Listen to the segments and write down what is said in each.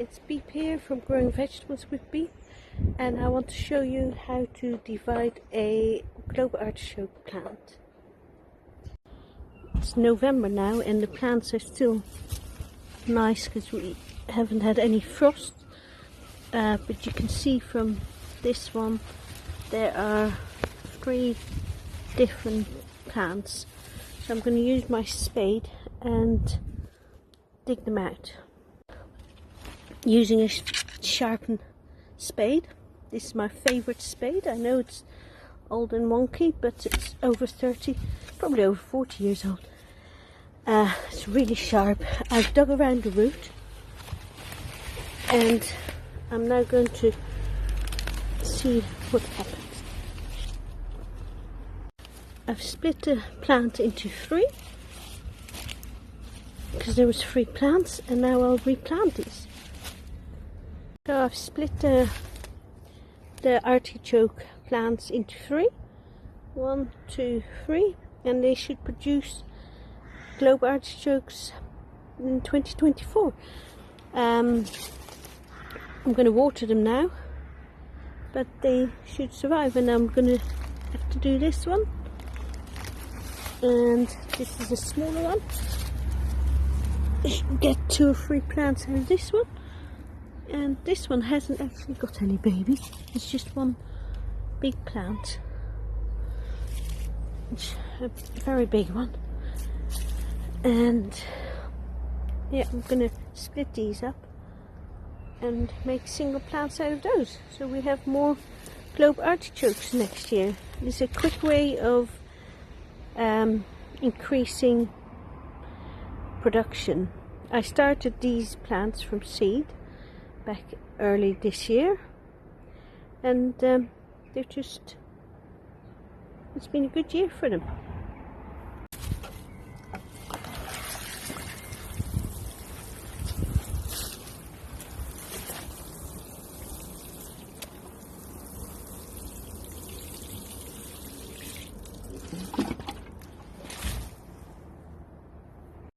It's Beep here from Growing Vegetables with Beep, and I want to show you how to divide a globe artichoke plant. It's November now and the plants are still nice because we haven't had any frost, but you can see from this one there are 3 different plants. So I'm going to use my spade and dig them out using a sharpened spade. This is my favorite spade. I know it's old and wonky, but it's over 30, probably over 40 years old. It's really sharp. I've dug around the root and I'm now going to see what happens. I've split the plant into 3 because there was 3 plants, and now I'll replant these. So I've split the artichoke plants into 3, 1, 2, 3, and they should produce globe artichokes in 2024. I'm going to water them now, but they should survive, and I'm going to have to do this one, and this is a smaller one. I should get 2 or 3 plants out of this one. And this one hasn't actually got any babies, it's just one big plant. It's a very big one. And yeah, I'm going to split these up and make single plants out of those, so we have more globe artichokes next year. It's a quick way of increasing production. I started these plants from seed back early this year, and it's been a good year for them.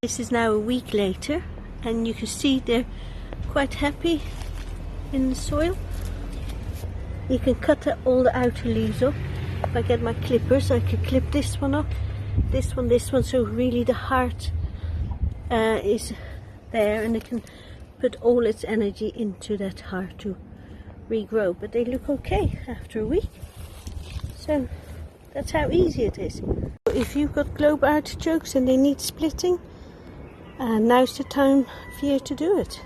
This is now a week later, and you can see they're quite happy in the soil. You can cut all the outer leaves off. If I get my clippers, I could clip this one off, this one, so really the heart is there, and it can put all its energy into that heart to regrow. But they look okay after a week, so that's how easy it is. If you've got globe artichokes and they need splitting, now's the time for you to do it.